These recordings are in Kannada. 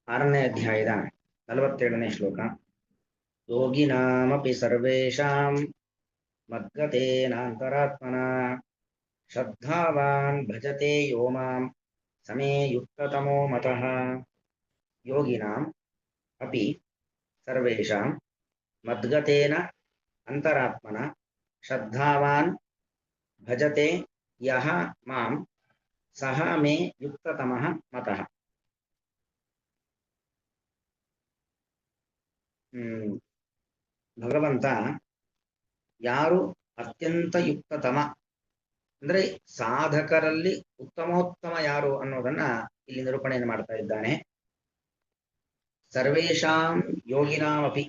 ಆರನೇ ಅಧ್ಯಾಯದ 47ನೇ ಶ್ಲೋಕ. ಯೋಗಿನಾಮಪಿ ಸರ್ವೇಷಾಂ ಮದ್ಗತೇನಾಂತರಾತ್ಮನ ಶ್ರದ್ಧಾವಾನ್ ಭಜತೆ ಯೋ ಮಾಂ ಸಮೇ ಯುಕ್ತತಮೋ ಮತಃ. ಯೋಗಿನಾಂ ಅಪಿ ಸರ್ವೇಷಾಂ ಮದ್ಗತೇನ ಅಂತರಾತ್ಮನ ಶ್ರದ್ಧಾವಾನ್ ಭಜತೆ ಯಹ ಮಾಂ ಸಹ ಮೇ ಯುಕ್ತತಮಃ ಮತಃ. ಭಗವಂತ ಯಾರು ಅತ್ಯಂತ ಯುಕ್ತತಮ ಅಂದ್ರೆ ಸಾಧಕರಲ್ಲಿ ಉತ್ತಮೋತ್ತಮ ಯಾರು ಅನ್ನೋದನ್ನ ಇಲ್ಲಿ ನಿರೂಪಣೆಯನ್ನು ಮಾಡ್ತಾ ಇದ್ದಾನೆ. ಸರ್ವೇಷಾಂ ಯೋಗಿನಾಮಪಿ,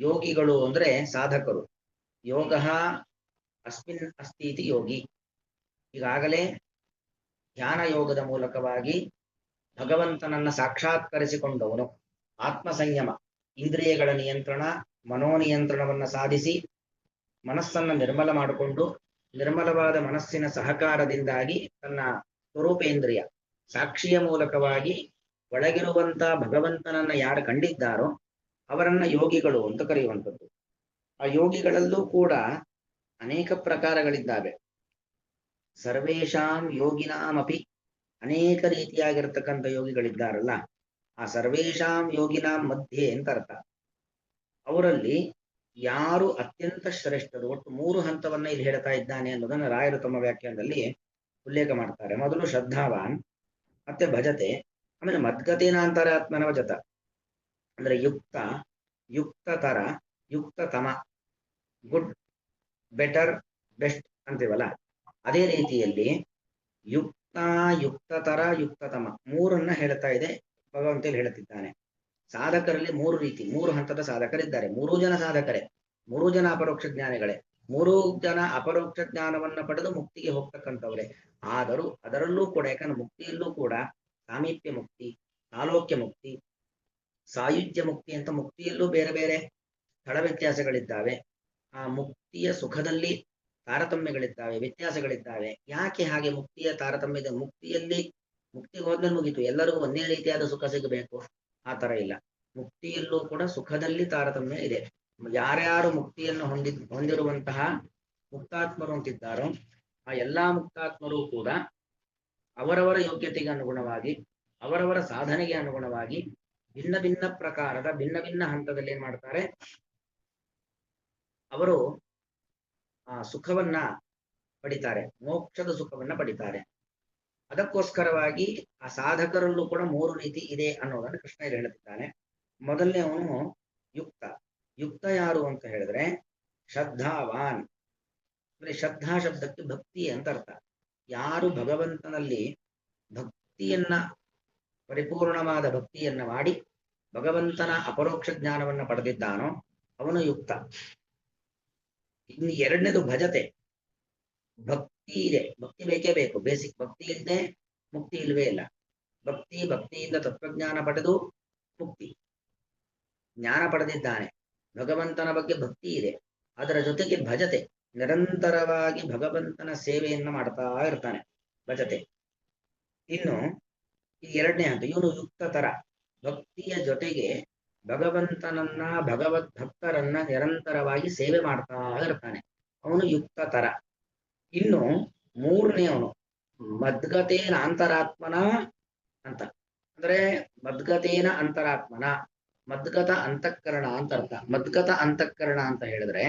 ಯೋಗಿಗಳು ಅಂದ್ರೆ ಸಾಧಕರು. ಯೋಗ ಅಸ್ಮಿನ್ ಅಸ್ತಿ ಇತಿ ಯೋಗಿ. ಈಗಾಗಲೇ ಧ್ಯಾನ ಯೋಗದ ಮೂಲಕವಾಗಿ ಭಗವಂತನನ್ನ ಸಾಕ್ಷಾತ್ಕರಿಸಿಕೊಂಡವನು. ಆತ್ಮ ಸಂಯಮ, ಇಂದ್ರಿಯಗಳ ನಿಯಂತ್ರಣ, ಮನೋನಿಯಂತ್ರಣವನ್ನ ಸಾಧಿಸಿ ಮನಸ್ಸನ್ನ ನಿರ್ಮಲ ಮಾಡಿಕೊಂಡು ನಿರ್ಮಲವಾದ ಮನಸ್ಸಿನ ಸಹಕಾರದಿಂದಾಗಿ ತನ್ನ ಸ್ವರೂಪೇಂದ್ರಿಯ ಸಾಕ್ಷಿಯ ಮೂಲಕವಾಗಿ ಒಳಗಿರುವಂತ ಭಗವಂತನನ್ನ ಯಾರು ಕಂಡಿದ್ದಾರೋ ಅವರನ್ನ ಯೋಗಿಗಳು ಅಂತ ಕರೆಯುವಂಥದ್ದು. ಆ ಯೋಗಿಗಳಲ್ಲೂ ಕೂಡ ಅನೇಕ ಪ್ರಕಾರಗಳಿದ್ದಾವೆ. ಸರ್ವೇಷಾಂ ಯೋಗಿನಾಮಪಿ, ಅನೇಕ ರೀತಿಯಾಗಿರ್ತಕ್ಕಂಥ ಯೋಗಿಗಳಿದ್ದಾರಲ್ಲ, ಆ ಸರ್ವೇಷಾಂ ಯೋಗಿನಾಂ ಮಧ್ಯೆ ಅಂತ ಅರ್ಥ. ಅವರಲ್ಲಿ ಯಾರು ಅತ್ಯಂತ ಶ್ರೇಷ್ಠರು, ಒಟ್ಟು 3 ಹಂತವನ್ನ ಇಲ್ಲಿ ಹೇಳ್ತಾ ಇದ್ದಾನೆ ಅನ್ನೋದನ್ನ ರಾಯರು ತಮ್ಮ ವ್ಯಾಖ್ಯಾನದಲ್ಲಿ ಉಲ್ಲೇಖ ಮಾಡ್ತಾರೆ. ಮೊದಲು ಶ್ರದ್ಧಾವಾನ್, ಮತ್ತೆ ಭಜತೆ, ಆಮೇಲೆ ಮದ್ಗತೇನಾಂತರಾತ್ಮನ ಭಜತ ಅಂದ್ರೆ ಯುಕ್ತ, ಯುಕ್ತತರ, ಯುಕ್ತತಮ, ಗುಡ್, ಬೆಟರ್, ಬೆಸ್ಟ್ ಅಂತೀವಲ್ಲ, ಅದೇ ರೀತಿಯಲ್ಲಿ ಯುಕ್ತ, ಯುಕ್ತತರ, ಯುಕ್ತತಮ 3 ಹೇಳ್ತಾ ಇದೆ ಭಗವಂತಲ್ಲಿ ಹೇಳುತ್ತಿದ್ದಾನೆ. ಸಾಧಕರಲ್ಲಿ 3 ರೀತಿ, 3 ಹಂತದ ಸಾಧಕರಿದ್ದಾರೆ. 3 ಜನ ಸಾಧಕರೇ, 3 ಜನ ಅಪರೋಕ್ಷ ಜ್ಞಾನಿಗಳೇ. 3 ಜನ ಅಪರೋಕ್ಷ ಜ್ಞಾನವನ್ನ ಪಡೆದು ಮುಕ್ತಿಗೆ ಹೋಗ್ತಕ್ಕಂಥವ್ರೆ. ಆದರೂ ಅದರಲ್ಲೂ ಕೂಡ, ಯಾಕಂದ್ರೆ ಮುಕ್ತಿಯಲ್ಲೂ ಕೂಡ ಸಾಮೀಪ್ಯ ಮುಕ್ತಿ, ಸಾಲೋಕ್ಯ ಮುಕ್ತಿ, ಸಾಯುಜ್ಯ ಮುಕ್ತಿ ಅಂತ ಮುಕ್ತಿಯಲ್ಲೂ ಬೇರೆ ಬೇರೆ ಸ್ಥಳ ವ್ಯತ್ಯಾಸಗಳಿದ್ದಾವೆ. ಆ ಮುಕ್ತಿಯ ಸುಖದಲ್ಲಿ ತಾರತಮ್ಯಗಳಿದ್ದಾವೆ, ವ್ಯತ್ಯಾಸಗಳಿದ್ದಾವೆ. ಯಾಕೆ ಹಾಗೆ ಮುಕ್ತಿಯ ತಾರತಮ್ಯದ? ಮುಕ್ತಿಗೆ ಹೋದ್ಮೇಲೆ ಮುಗೀತು, ಎಲ್ಲರಿಗೂ ಒಂದೇ ರೀತಿಯಾದ ಸುಖ ಸಿಗಬೇಕು ಆ ತರ ಇಲ್ಲ. ಮುಕ್ತಿಯಲ್ಲೂ ಕೂಡ ಸುಖದಲ್ಲಿ ತಾರತಮ್ಯ ಇದೆ. ಯಾರ್ಯಾರು ಮುಕ್ತಿಯನ್ನು ಹೊಂದಿರುವಂತಹ ಮುಕ್ತಾತ್ಮರು ಅಂತಿದ್ದಾರೋ ಆ ಎಲ್ಲಾ ಮುಕ್ತಾತ್ಮರು ಕೂಡ ಅವರವರ ಯೋಗ್ಯತೆಗೆ ಅನುಗುಣವಾಗಿ, ಅವರವರ ಸಾಧನೆಗೆ ಅನುಗುಣವಾಗಿ ಭಿನ್ನ ಭಿನ್ನ ಪ್ರಕಾರದ ಭಿನ್ನ ಭಿನ್ನ ಹಂತದಲ್ಲಿ ಏನ್ ಮಾಡ್ತಾರೆ, ಅವರು ಆ ಸುಖವನ್ನ ಪಡಿತಾರೆ, ಮೋಕ್ಷದ ಸುಖವನ್ನ ಪಡಿತಾರೆ. ಅದಕ್ಕೋಸ್ಕರವಾಗಿ ಆ ಸಾಧಕರಲ್ಲೂ ಕೂಡ 3 ರೀತಿ ಇದೆ ಅನ್ನೋದನ್ನು ಕೃಷ್ಣ ಇಲ್ಲಿ ಹೇಳುತ್ತಿದ್ದಾನೆ. ಮೊದಲನೇ ಅವನು ಯುಕ್ತ. ಯುಕ್ತ ಯಾರು ಅಂತ ಹೇಳಿದ್ರೆ ಶ್ರದ್ಧಾವಾನ್, ಅಂದ್ರೆ ಶ್ರದ್ಧಾ ಶಬ್ದಕ್ಕೆ ಭಕ್ತಿ ಅಂತ ಅರ್ಥ. ಯಾರು ಭಗವಂತನಲ್ಲಿ ಭಕ್ತಿಯನ್ನ, ಪರಿಪೂರ್ಣವಾದ ಭಕ್ತಿಯನ್ನ ಮಾಡಿ ಭಗವಂತನ ಅಪರೋಕ್ಷ ಜ್ಞಾನವನ್ನ ಪಡೆದಿದ್ದಾನೋ ಅವನು ಯುಕ್ತ. ಇನ್ನು ಎರಡನೇದು ಭಜತೆ. ಭಕ್ತಿ ಇದೆ, ಭಕ್ತಿ ಬೇಕೇ ಬೇಕು, ಬೇಸಿಕ್. ಭಕ್ತಿ ಇಲ್ಲದೆ ಮುಕ್ತಿ ಇಲ್ವೇ ಇಲ್ಲ. ಭಕ್ತಿಯಿಂದ ತತ್ವಜ್ಞಾನ ಪಡೆದು ಮುಕ್ತಿ ಜ್ಞಾನ ಪಡೆದಿದ್ದಾನೆ. ಭಗವಂತನ ಬಗ್ಗೆ ಭಕ್ತಿ ಇದೆ, ಅದರ ಜೊತೆಗೆ ಭಜತೆ, ನಿರಂತರವಾಗಿ ಭಗವಂತನ ಸೇವೆಯನ್ನ ಮಾಡ್ತಾ ಇರ್ತಾನೆ, ಭಜತೆ. ಇನ್ನು ಈ ಎರಡನೇ ಹಂತ, ಇವನು ಯುಕ್ತತರ. ಭಕ್ತಿಯ ಜೊತೆಗೆ ಭಗವಂತನನ್ನ, ಭಗವದ್ ಭಕ್ತರನ್ನ ನಿರಂತರವಾಗಿ ಸೇವೆ ಮಾಡ್ತಾ ಇರ್ತಾನೆ, ಅವನು ಯುಕ್ತತರ. ಇನ್ನು ಮೂರನೇ ಅವನು ಮದ್ಗತೇನ ಅಂತರಾತ್ಮನ ಅಂತ, ಅಂದ್ರೆ ಮದ್ಗತೇನ ಅಂತರಾತ್ಮನ, ಮದ್ಗತ ಅಂತಃಕರಣ ಅಂತ ಅರ್ಥ. ಮದ್ಗತ ಅಂತಃಕರಣ ಅಂತ ಹೇಳಿದ್ರೆ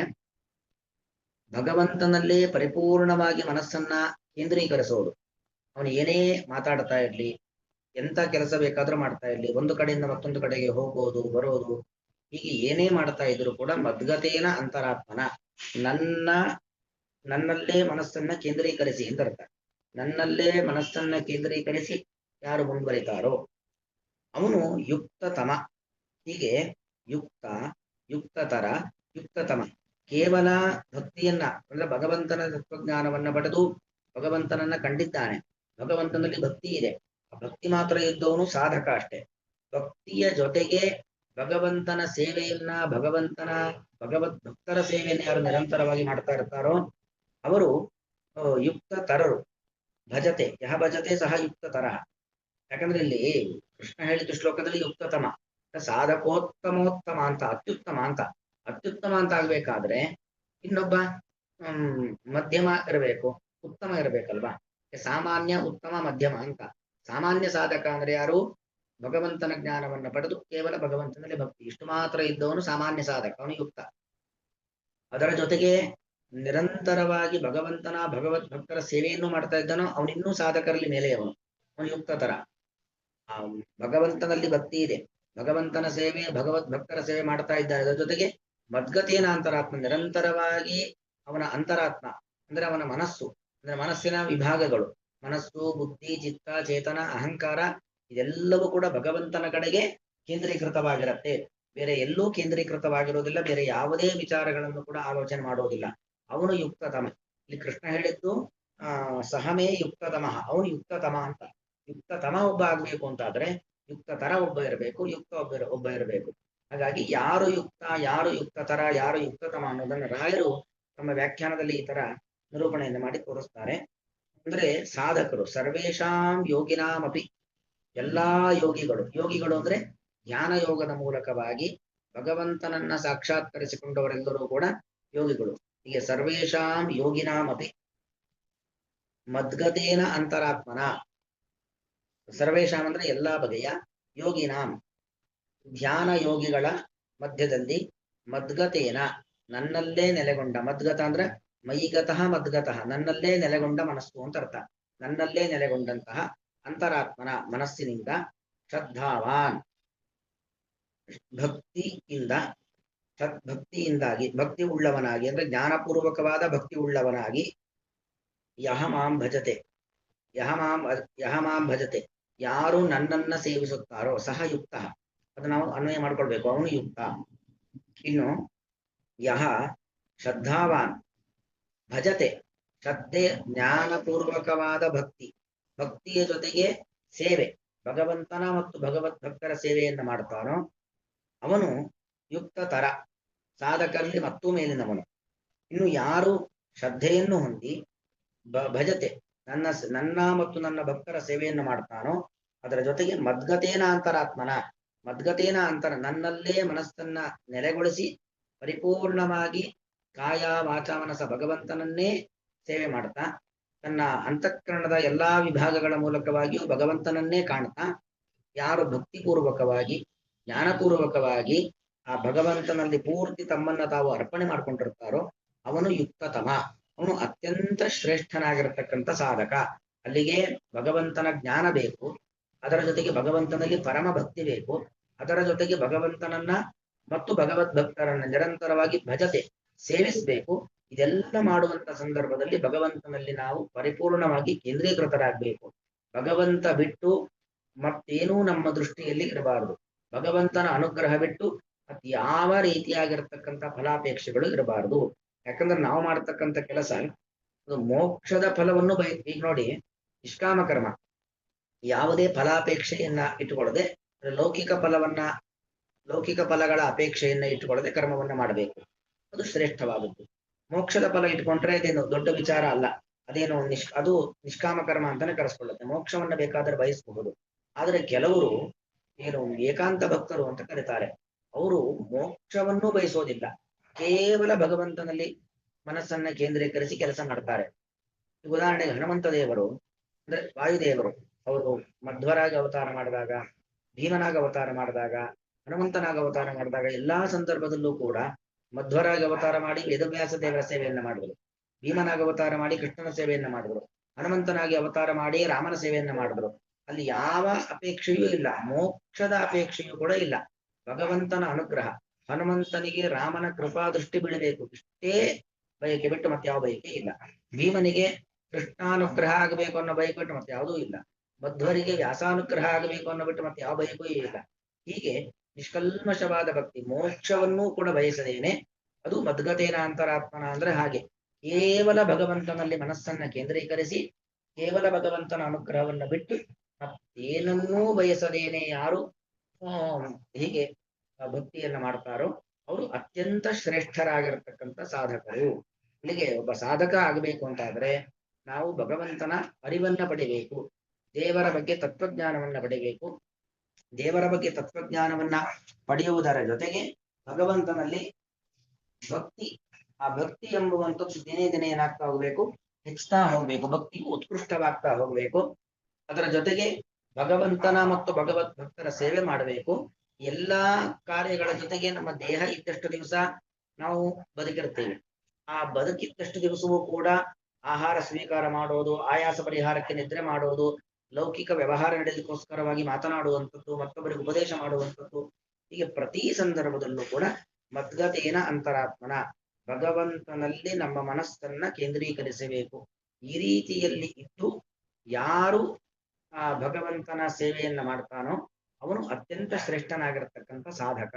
ಭಗವಂತನಲ್ಲೇ ಪರಿಪೂರ್ಣವಾಗಿ ಮನಸ್ಸನ್ನ ಕೇಂದ್ರೀಕರಿಸೋದು. ಅವನು ಏನೇ ಮಾತಾಡ್ತಾ ಇರ್ಲಿ, ಎಂತ ಕೆಲಸ ಬೇಕಾದ್ರೂ ಮಾಡ್ತಾ ಇರ್ಲಿ, ಒಂದು ಕಡೆಯಿಂದ ಮತ್ತೊಂದು ಕಡೆಗೆ ಹೋಗೋದು ಬರೋದು, ಹೀಗೆ ಏನೇ ಮಾಡ್ತಾ ಇದ್ರು ಕೂಡ ಮದ್ಗತೇನ ಅಂತರಾತ್ಮನ, ನನ್ನಲ್ಲೇ ಮನಸ್ಸನ್ನ ಕೇಂದ್ರೀಕರಿಸಿ ಅಂತ ಅರ್ಥ. ನನ್ನಲ್ಲೇ ಮನಸ್ಸನ್ನ ಕೇಂದ್ರೀಕರಿಸಿ ಯಾರು ಮುಂದುವರಿತಾರೋ ಅವನು ಯುಕ್ತತಮ. ಹೀಗೆ ಯುಕ್ತ, ಯುಕ್ತತರ, ಯುಕ್ತತಮ. ಕೇವಲ ಭಕ್ತಿಯನ್ನ, ಅಂದ್ರೆ ಭಗವಂತನ ತತ್ವಜ್ಞಾನವನ್ನ ಪಡೆದು ಭಗವಂತನನ್ನ ಕಂಡಿದ್ದಾನೆ, ಭಗವಂತನಲ್ಲಿ ಭಕ್ತಿ ಇದೆ, ಆ ಭಕ್ತಿ ಮಾತ್ರ ಇದ್ದವನು ಸಾಧಕ ಅಷ್ಟೇ. ಭಕ್ತಿಯ ಜೊತೆಗೆ ಭಗವಂತನ ಸೇವೆಯನ್ನ, ಭಗವದ್ ಭಕ್ತರ ಸೇವೆಯನ್ನು ಯಾರು ನಿರಂತರವಾಗಿ ಮಾಡ್ತಾ ಇರ್ತಾರೋ ಅವರು ಯುಕ್ತ ತರರು. ಭಜತೆ ಯಹ ಭಜತೆ ಸಹ ಯುಕ್ತ ತರಹ. ಯಾಕಂದ್ರೆ ಇಲ್ಲಿ ಕೃಷ್ಣ ಹೇಳಿದ ಶ್ಲೋಕದಲ್ಲಿ ಯುಕ್ತತಮ, ಸಾಧಕೋತ್ತಮೋತ್ತಮ ಅಂತ, ಅತ್ಯುತ್ತಮ ಅಂತ. ಅತ್ಯುತ್ತಮ ಅಂತ ಆಗ್ಬೇಕಾದ್ರೆ ಇನ್ನೊಬ್ಬ ಮಧ್ಯಮ ಇರಬೇಕು, ಉತ್ತಮ ಇರಬೇಕಲ್ವಾ. ಸಾಮಾನ್ಯ, ಉತ್ತಮ, ಮಧ್ಯಮ ಅಂತ. ಸಾಮಾನ್ಯ ಸಾಧಕ ಅಂದ್ರೆ ಯಾರು? ಭಗವಂತನ ಜ್ಞಾನವನ್ನು ಪಡೆದು ಕೇವಲ ಭಗವಂತನಲ್ಲಿ ಭಕ್ತಿ ಇಷ್ಟು ಮಾತ್ರ ಇದ್ದವನು ಸಾಮಾನ್ಯ ಸಾಧಕ, ಅವನು ಯುಕ್ತ. ಅದರ ಜೊತೆಗೆ ನಿರಂತರವಾಗಿ ಭಗವಂತನ ಭಗವದ್ ಭಕ್ತರ ಸೇವೆಯನ್ನು ಮಾಡ್ತಾ ಇದ್ದಾನೋ ಅವನಿನ್ನೂ ಸಾಧಕರಲ್ಲಿ ಮೇಲೆ ಅವನು ಯುಕ್ತ ತರ. ಆ ಭಗವಂತನಲ್ಲಿ ಭಕ್ತಿ ಇದೆ, ಭಗವಂತನ ಸೇವೆ, ಭಗವದ್ ಭಕ್ತರ ಸೇವೆ ಮಾಡ್ತಾ ಇದ್ದಾರೆ. ಅದರ ಜೊತೆಗೆ ಮದ್ಗತೇನ ಅಂತರಾತ್ಮ, ನಿರಂತರವಾಗಿ ಅವನ ಅಂತರಾತ್ಮ ಅಂದ್ರೆ ಅವನ ಮನಸ್ಸು, ಅಂದ್ರೆ ಮನಸ್ಸಿನ ವಿಭಾಗಗಳು, ಮನಸ್ಸು, ಬುದ್ಧಿ, ಚಿತ್ತ, ಚೇತನ, ಅಹಂಕಾರ, ಇದೆಲ್ಲವೂ ಕೂಡ ಭಗವಂತನ ಕಡೆಗೆ ಕೇಂದ್ರೀಕೃತವಾಗಿರತ್ತೆ. ಬೇರೆ ಎಲ್ಲೂ ಕೇಂದ್ರೀಕೃತವಾಗಿರೋದಿಲ್ಲ, ಬೇರೆ ಯಾವುದೇ ವಿಚಾರಗಳನ್ನು ಕೂಡ ಆಲೋಚನೆ ಮಾಡೋದಿಲ್ಲ. ಅವನು ಯುಕ್ತತಮ. ಇಲ್ಲಿ ಕೃಷ್ಣ ಹೇಳಿದ್ದು ಸಹಮೇ ಯುಕ್ತತಮಃ, ಅವನು ಯುಕ್ತತಮ ಅಂತ. ಯುಕ್ತತಮ ಒಬ್ಬ ಆಗ್ಬೇಕು ಅಂತಾದ್ರೆ ಯುಕ್ತ ತರ ಒಬ್ಬ ಇರಬೇಕು, ಯುಕ್ತ ಒಬ್ಬ ಇರಬೇಕು. ಹಾಗಾಗಿ ಯಾರು ಯುಕ್ತ, ಯಾರು ಯುಕ್ತ ತರ, ಯಾರು ಯುಕ್ತತಮ ಅನ್ನೋದನ್ನು ರಾಯರು ತಮ್ಮ ವ್ಯಾಖ್ಯಾನದಲ್ಲಿ ಈ ತರ ನಿರೂಪಣೆಯನ್ನು ಮಾಡಿ ತೋರಿಸ್ತಾರೆ. ಅಂದ್ರೆ ಸಾಧಕರು ಸರ್ವೇಶಾಂ ಯೋಗಿನಾಮಪಿ, ಎಲ್ಲಾ ಯೋಗಿಗಳು ಅಂದ್ರೆ ಜ್ಞಾನ ಯೋಗದ ಮೂಲಕವಾಗಿ ಭಗವಂತನನ್ನ ಸಾಕ್ಷಾತ್ಕರಿಸಿಕೊಂಡವರೆಲ್ಲರೂ ಕೂಡ ಯೋಗಿಗಳು. ಹೀಗೆ ಸರ್ವೇಶಾಂ ಯೋಗಿನಾಮಪಿ ಮದ್ಗತೇನ ಅಂತರಾತ್ಮನ, ಸರ್ವೇಶಾಂ ಅಂದ್ರೆ ಎಲ್ಲಾ ಬಗೆಯ, ಯೋಗಿನಾಂ ಧ್ಯಾನ ಯೋಗಿಗಳ ಮಧ್ಯದಲ್ಲಿ, ಮದ್ಗತೇನ ನನ್ನಲ್ಲೇ ನೆಲೆಗೊಂಡ, ಮದ್ಗತ ಅಂದ್ರೆ ಮೈಗತಃ ಮದ್ಗತಃ, ನನ್ನಲ್ಲೇ ನೆಲೆಗೊಂಡ ಮನಸ್ಸು ಅಂತ ಅರ್ಥ. ನನ್ನಲ್ಲೇ ನೆಲೆಗೊಂಡಂತಹ ಅಂತರಾತ್ಮನ ಮನಸ್ಸಿನಿಂದ, ಶ್ರದ್ಧಾವಾನ್ ಭಕ್ತಿಯಿಂದ, ಸದ್ಭಕ್ತಿಯಿಂದಾಗಿ, ಭಕ್ತಿ ಉಳ್ಳವನಾಗಿ ಅಂದ್ರೆ ಜ್ಞಾನಪೂರ್ವಕವಾದ ಭಕ್ತಿ ಉಳ್ಳವನಾಗಿ, ಯಹ ಮಾಂ ಭಜತೆ ಯಾರು ನನ್ನನ್ನ ಸೇವಿಸುತ್ತಾರೋ, ಸಹ ಯುಕ್ತ, ಅದು ನಾವು ಅನ್ವಯ ಮಾಡ್ಕೊಳ್ಬೇಕು, ಅವನು ಯುಕ್ತ. ಇನ್ನು ಯಹ ಶ್ರದ್ಧಾವಾನ್ ಭಜತೆ, ಶ್ರದ್ಧೆ ಜ್ಞಾನಪೂರ್ವಕವಾದ ಭಕ್ತಿಯ ಜೊತೆಗೆ ಸೇವೆ, ಭಗವಂತನ ಮತ್ತು ಭಗವದ್ ಭಕ್ತರ ಸೇವೆಯನ್ನು ಮಾಡ್ತಾನೋ ಅವನು ಯುಕ್ತ ತರ, ಸಾಧಕರಲ್ಲಿ ಮತ್ತೂ ಮೇಲಿನವನು. ಇನ್ನು ಯಾರು ಶ್ರದ್ಧೆಯನ್ನು ಹೊಂದಿ ಭಜತೆ ನನ್ನ ಮತ್ತು ನನ್ನ ಭಕ್ತರ ಸೇವೆಯನ್ನು ಮಾಡ್ತಾನೋ, ಅದರ ಜೊತೆಗೆ ಮದ್ಗತೇನ ನನ್ನಲ್ಲೇ ಮನಸ್ಸನ್ನ ನೆಲೆಗೊಳಿಸಿ ಪರಿಪೂರ್ಣವಾಗಿ ಕಾಯ ವಾಚ ಮನಸ ಭಗವಂತನನ್ನೇ ಸೇವೆ ಮಾಡ್ತಾ, ತನ್ನ ಅಂತಃಕರಣದ ಎಲ್ಲಾ ವಿಭಾಗಗಳ ಮೂಲಕವಾಗಿಯೂ ಭಗವಂತನನ್ನೇ ಕಾಣ್ತಾ, ಯಾರು ಭಕ್ತಿಪೂರ್ವಕವಾಗಿ ಜ್ಞಾನಪೂರ್ವಕವಾಗಿ ಆ ಭಗವಂತನಲ್ಲಿ ಪೂರ್ತಿ ತಮ್ಮನ್ನ ತಾವು ಅರ್ಪಣೆ ಮಾಡ್ಕೊಂಡಿರ್ತಾರೋ ಅವನು ಯುಕ್ತತಮ, ಅವನು ಅತ್ಯಂತ ಶ್ರೇಷ್ಠನಾಗಿರತಕ್ಕಂಥ ಸಾಧಕ. ಅಲ್ಲಿಗೆ ಭಗವಂತನ ಜ್ಞಾನ ಬೇಕು, ಅದರ ಜೊತೆಗೆ ಭಗವಂತನಲ್ಲಿ ಪರಮ ಭಕ್ತಿ ಬೇಕು, ಅದರ ಜೊತೆಗೆ ಭಗವಂತನನ್ನ ಮತ್ತು ಭಗವದ್ ಭಕ್ತರನ್ನ ನಿರಂತರವಾಗಿ ಭಜತೆ ಸೇವಿಸಬೇಕು. ಇದೆಲ್ಲ ಮಾಡುವಂತ ಸಂದರ್ಭದಲ್ಲಿ ಭಗವಂತನಲ್ಲಿ ನಾವು ಪರಿಪೂರ್ಣವಾಗಿ ಕೇಂದ್ರೀಕೃತರಾಗಬೇಕು. ಭಗವಂತ ಬಿಟ್ಟು ಮತ್ತೇನೂ ನಮ್ಮ ದೃಷ್ಟಿಯಲ್ಲಿ ಇರಬಾರದು. ಭಗವಂತನ ಅನುಗ್ರಹ ಬಿಟ್ಟು ಮತ್ ಯಾವ ರೀತಿಯಾಗಿರ್ತಕ್ಕಂಥ ಫಲಾಪೇಕ್ಷೆಗಳು ಇರಬಾರದು. ಯಾಕಂದ್ರೆ ನಾವು ಮಾಡ್ತಕ್ಕಂಥ ಕೆಲಸ ಅದು ಮೋಕ್ಷದ ಫಲವನ್ನು ಈಗ ನೋಡಿ, ನಿಷ್ಕಾಮ ಕರ್ಮ ಯಾವುದೇ ಫಲಾಪೇಕ್ಷೆಯನ್ನ ಇಟ್ಟುಕೊಳ್ಳದೆ, ಲೌಕಿಕ ಫಲಗಳ ಅಪೇಕ್ಷೆಯನ್ನ ಇಟ್ಟುಕೊಳ್ಳದೆ ಕರ್ಮವನ್ನ ಮಾಡಬೇಕು, ಅದು ಶ್ರೇಷ್ಠವಾದದ್ದು. ಮೋಕ್ಷದ ಫಲ ಇಟ್ಕೊಂಡ್ರೆ ಅದೇನು ದೊಡ್ಡ ವಿಚಾರ ಅಲ್ಲ, ಅದೇನು ಅದು ನಿಷ್ಕಾಮ ಕರ್ಮ ಅಂತಾನೆ ಕರೆಸ್ಕೊಳ್ಳುತ್ತೆ. ಮೋಕ್ಷವನ್ನ ಬೇಕಾದ್ರೆ ಬಯಸಬಹುದು. ಆದ್ರೆ ಕೆಲವರು ಏನು ಏಕಾಂತ ಭಕ್ತರು ಅಂತ ಕರೀತಾರೆ, ಅವರು ಮೋಕ್ಷವನ್ನೂ ಬಯಸೋದಿಲ್ಲ, ಕೇವಲ ಭಗವಂತನಲ್ಲಿ ಮನಸ್ಸನ್ನ ಕೇಂದ್ರೀಕರಿಸಿ ಕೆಲಸ ಮಾಡ್ತಾರೆ. ಉದಾಹರಣೆಗೆ ಹನುಮಂತ ದೇವರು ಅಂದ್ರೆ ವಾಯುದೇವರು, ಅವರು ಮಧ್ವರಾಗಿ ಅವತಾರ ಮಾಡಿದಾಗ, ಭೀಮನಾಗ ಅವತಾರ ಮಾಡಿದಾಗ, ಹನುಮಂತನಾಗ ಅವತಾರ ಮಾಡಿದಾಗ ಎಲ್ಲಾ ಸಂದರ್ಭದಲ್ಲೂ ಕೂಡ ಮಧ್ವರಾಗಿ ಅವತಾರ ಮಾಡಿ ವೇದವ್ಯಾಸ ದೇವರ ಸೇವೆಯನ್ನ ಮಾಡಿದ್ರು, ಭೀಮನಾಗ ಅವತಾರ ಮಾಡಿ ಕೃಷ್ಣನ ಸೇವೆಯನ್ನ ಮಾಡಿದ್ರು, ಹನುಮಂತನಾಗಿ ಅವತಾರ ಮಾಡಿ ರಾಮನ ಸೇವೆಯನ್ನ ಮಾಡಿದ್ರು. ಅಲ್ಲಿ ಯಾವ ಅಪೇಕ್ಷೆಯೂ ಇಲ್ಲ, ಮೋಕ್ಷದ ಅಪೇಕ್ಷೆಯೂ ಕೂಡ ಇಲ್ಲ, ಭಗವಂತನ ಅನುಗ್ರಹ. ಹನುಮಂತನಿಗೆ ರಾಮನ ಕೃಪಾ ದೃಷ್ಟಿ ಬೀಳಬೇಕು, ಇಷ್ಟೇ ಬಯಕೆ ಬಿಟ್ಟು ಮತ್ತೆ ಯಾವ ಬಯಕೆ ಇಲ್ಲ. ಭೀಮನಿಗೆ ಕೃಷ್ಣಾನುಗ್ರಹ ಆಗಬೇಕು ಅನ್ನೋ ಬಯಕೆ ಬಿಟ್ಟು ಮತ್ತೆ ಯಾವುದೂ ಇಲ್ಲ. ಮಧ್ವರಿಗೆ ವ್ಯಾಸಾನುಗ್ರಹ ಆಗಬೇಕು ಅನ್ನೋ ಬಿಟ್ಟು ಮತ್ತೆ ಯಾವ ಬಯಕೂ ಇಲ್ಲ. ಹೀಗೆ ನಿಷ್ಕಲ್ಮಶವಾದ ಭಕ್ತಿ, ಮೋಕ್ಷವನ್ನೂ ಕೂಡ ಬಯಸದೇನೆ, ಅದು ಮದ್ಗತೇನ ಅಂತರಾತ್ಮನ ಅಂದ್ರೆ ಹಾಗೆ ಕೇವಲ ಭಗವಂತನಲ್ಲಿ ಮನಸ್ಸನ್ನ ಕೇಂದ್ರೀಕರಿಸಿ, ಕೇವಲ ಭಗವಂತನ ಅನುಗ್ರಹವನ್ನ ಬಿಟ್ಟು ಮತ್ತೇನನ್ನೂ ಬಯಸದೇನೆ ಯಾರು ಹೀಗೆ ಭಕ್ತಿಯನ್ನ ಮಾಡ್ತಾರೋ ಅವರು ಅತ್ಯಂತ ಶ್ರೇಷ್ಠರಾಗಿರತಕ್ಕಂಥ ಸಾಧಕರು. ಇಲ್ಲಿಗೆ ಒಬ್ಬ ಸಾಧಕ ಆಗಬೇಕು ಅಂತಾದ್ರೆ ನಾವು ಭಗವಂತನ ಅರಿವನ್ನ ಪಡಿಬೇಕು, ದೇವರ ಬಗ್ಗೆ ತತ್ವಜ್ಞಾನವನ್ನ ಪಡಿಬೇಕು, ದೇವರ ಬಗ್ಗೆ ತತ್ವಜ್ಞಾನವನ್ನ ಪಡೆಯುವುದರ ಜೊತೆಗೆ ಭಗವಂತನಲ್ಲಿ ಭಕ್ತಿ, ಆ ಭಕ್ತಿ ಎಂಬುವಂಥದ್ದು ದಿನೇ ದಿನೇ ಏನಾಗ್ತಾ ಹೋಗ್ಬೇಕು, ಹೆಚ್ಚುತ್ತಾ ಹೋಗ್ಬೇಕು, ಭಕ್ತಿ ಉತ್ಕೃಷ್ಟವಾಗ್ತಾ ಹೋಗ್ಬೇಕು. ಅದರ ಜೊತೆಗೆ ಭಗವಂತನ ಮತ್ತು ಭಗವದ್ ಭಕ್ತರ ಸೇವೆ ಮಾಡಬೇಕು. ಎಲ್ಲಾ ಕಾರ್ಯಗಳ ಜೊತೆಗೆ ನಮ್ಮ ದೇಹ ಇದ್ದಷ್ಟು ದಿವಸ ನಾವು ಬದುಕಿರ್ತೇವೆ. ಆ ಬದುಕಿದ್ದಷ್ಟು ದಿವಸವೂ ಕೂಡ ಆಹಾರ ಸ್ವೀಕಾರ ಮಾಡೋದು, ಆಯಾಸ ಪರಿಹಾರಕ್ಕೆ ನಿದ್ರೆ ಮಾಡೋದು, ಲೌಕಿಕ ವ್ಯವಹಾರ ನಡೆಯಲಿಕ್ಕೋಸ್ಕರವಾಗಿ ಮಾತನಾಡುವಂಥದ್ದು, ಮತ್ತೊಬ್ಬರಿಗೆ ಉಪದೇಶ ಮಾಡುವಂಥದ್ದು, ಹೀಗೆ ಪ್ರತಿ ಸಂದರ್ಭದಲ್ಲೂ ಕೂಡ ಮದ್ಗತೇನ ಅಂತರಾತ್ಮನ, ಭಗವಂತನಲ್ಲಿ ನಮ್ಮ ಮನಸ್ಸನ್ನ ಕೇಂದ್ರೀಕರಿಸಬೇಕು. ಈ ರೀತಿಯಲ್ಲಿ ಇದ್ದು ಯಾರು ಆ ಭಗವಂತನ ಸೇವೆಯನ್ನ ಮಾಡ್ತಾನೋ ಅವನು ಅತ್ಯಂತ ಶ್ರೇಷ್ಠನಾಗಿರತಕ್ಕಂಥ ಸಾಧಕ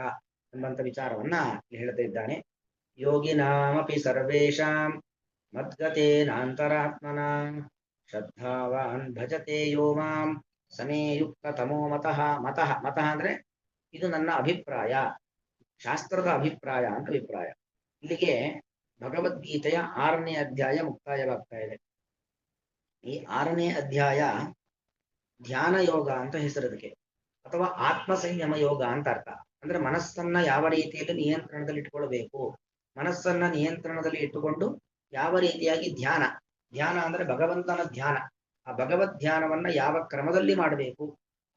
ಎಂಬಂತ ವಿಚಾರವನ್ನ ಹೇಳ್ತಾ ಇದ್ದಾನೆ. ಯೋಗಿನಾಮಪಿ ಸರ್ವೇಷಾಂ ಮದ್ಗತೇನಾಂತರಾತ್ಮನ ಶ್ರದ್ಧಾವಾನ್ ಭಜತೆ ಯೋ ಮಾಂ ಸಮೇ ಯುಕ್ತ ತಮೋ ಮತಃ. ಮತಃ ಮತಃ ಅಂದ್ರೆ ಇದು ನನ್ನ ಅಭಿಪ್ರಾಯ, ಶಾಸ್ತ್ರದ ಅಭಿಪ್ರಾಯ ಅಂತ ಅಭಿಪ್ರಾಯ. ಇಲ್ಲಿಗೆ ಭಗವದ್ಗೀತೆಯ 6ನೇ ಅಧ್ಯಾಯ ಮುಕ್ತಾಯವಾಗ್ತಾ ಇದೆ. ಈ 6ನೇ ಅಧ್ಯಾಯ ಧ್ಯಾನ ಯೋಗ ಅಂತ ಹೆಸರದಕ್ಕೆ, ಅಥವಾ ಆತ್ಮ ಸಂಯಮ ಯೋಗ ಅಂತ ಅರ್ಥ. ಅಂದ್ರೆ ಮನಸ್ಸನ್ನ ಯಾವ ರೀತಿಯಲ್ಲಿ ನಿಯಂತ್ರಣದಲ್ಲಿ ಇಟ್ಕೊಳ್ಬೇಕು, ಮನಸ್ಸನ್ನ ನಿಯಂತ್ರಣದಲ್ಲಿ ಇಟ್ಟುಕೊಂಡು ಯಾವ ರೀತಿಯಾಗಿ ಧ್ಯಾನ, ಧ್ಯಾನ ಅಂದ್ರೆ ಭಗವಂತನ ಧ್ಯಾನ, ಆ ಭಗವದ್ ಧ್ಯಾನವನ್ನ ಯಾವ ಕ್ರಮದಲ್ಲಿ ಮಾಡಬೇಕು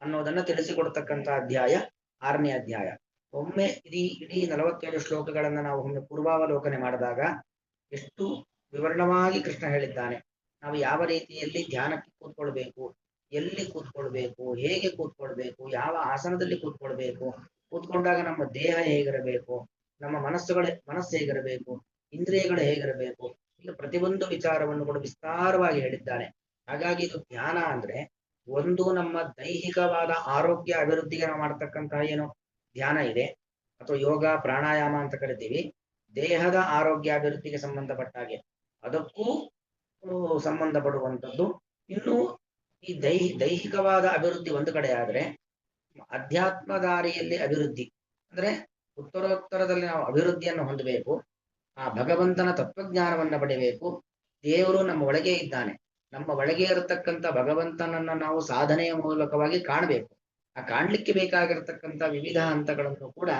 ಅನ್ನೋದನ್ನ ತಿಳಿಸಿಕೊಡ್ತಕ್ಕಂಥ ಅಧ್ಯಾಯ 6ನೇ ಅಧ್ಯಾಯ. ಒಮ್ಮೆ ಇಡೀ 47 ಶ್ಲೋಕಗಳನ್ನ ನಾವು ಒಮ್ಮೆ ಪೂರ್ವಾವಲೋಕನೆ ಮಾಡಿದಾಗ ಎಷ್ಟು ವಿವರಣವಾಗಿ ಕೃಷ್ಣ ಹೇಳಿದ್ದಾನೆ. ನಾವು ಯಾವ ರೀತಿಯಲ್ಲಿ ಧ್ಯಾನಕ್ಕೆ ಕೂತ್ಕೊಳ್ಬೇಕು, ಎಲ್ಲಿ ಕೂತ್ಕೊಳ್ಬೇಕು, ಹೇಗೆ ಕೂತ್ಕೊಳ್ಬೇಕು, ಯಾವ ಆಸನದಲ್ಲಿ ಕೂತ್ಕೊಳ್ಬೇಕು, ಕೂತ್ಕೊಂಡಾಗ ನಮ್ಮ ದೇಹ ಹೇಗಿರಬೇಕು, ನಮ್ಮ ಮನಸ್ಸು ಹೇಗಿರಬೇಕು, ಇಂದ್ರಿಯಗಳು ಹೇಗಿರಬೇಕು, ಈಗ ಪ್ರತಿಯೊಂದು ವಿಚಾರವನ್ನು ಕೂಡ ವಿಸ್ತಾರವಾಗಿ ಹೇಳಿದ್ದಾನೆ. ಹಾಗಾಗಿ ಇದು ಧ್ಯಾನ ಅಂದ್ರೆ ಒಂದು ನಮ್ಮ ದೈಹಿಕವಾದ ಆರೋಗ್ಯ ಅಭಿವೃದ್ಧಿಗೆ ನಾವು ಮಾಡ್ತಕ್ಕಂತಹ ಏನು ಧ್ಯಾನ ಇದೆ, ಅಥವಾ ಯೋಗ ಪ್ರಾಣಾಯಾಮ ಅಂತ ಕರಿತೀವಿ, ದೇಹದ ಆರೋಗ್ಯ ಅಭಿವೃದ್ಧಿಗೆ ಸಂಬಂಧಪಟ್ಟ ಹಾಗೆ ಅದಕ್ಕೂ ಸಂಬಂಧಪಡುವಂಥದ್ದು. ಇನ್ನು ಈ ದೈಹಿಕವಾದ ಅಭಿವೃದ್ಧಿ ಒಂದು ಕಡೆ ಆದ್ರೆ, ಅಧ್ಯಾತ್ಮ ದಾರಿಯಲ್ಲಿ ಅಭಿವೃದ್ಧಿ ಅಂದ್ರೆ ಉತ್ತರೋತ್ತರದಲ್ಲಿ ನಾವು ಅಭಿವೃದ್ಧಿಯನ್ನು ಹೊಂದಬೇಕು, ಆ ಭಗವಂತನ ತತ್ವಜ್ಞಾನವನ್ನ ಪಡೆಯಬೇಕು. ದೇವರು ನಮ್ಮ ಒಳಗೆ ಇದ್ದಾನೆ, ನಮ್ಮ ಒಳಗೆ ಇರತಕ್ಕಂಥ ಭಗವಂತನನ್ನ ನಾವು ಸಾಧನೆಯ ಮೂಲಕವಾಗಿ ಕಾಣಬೇಕು. ಆ ಕಾಣ್ಲಿಕ್ಕೆ ಬೇಕಾಗಿರತಕ್ಕಂಥ ವಿವಿಧ ಹಂತಗಳನ್ನು ಕೂಡ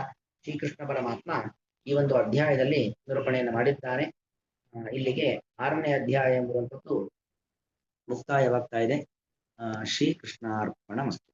ಶ್ರೀಕೃಷ್ಣ ಪರಮಾತ್ಮ ಈ ಒಂದು ಅಧ್ಯಾಯದಲ್ಲಿ ನಿರೂಪಣೆಯನ್ನು ಮಾಡಿದ್ದಾನೆ. ಇಲ್ಲಿಗೆ 6ನೇ ಅಧ್ಯಾಯ ಎಂಬುವಂಥದ್ದು ಮುಕ್ತಾಯವಾಗ್ತಾ ಇದೆ. ಶ್ರೀಕೃಷ್ಣಾರ್ಪಣಮಸ್ತು.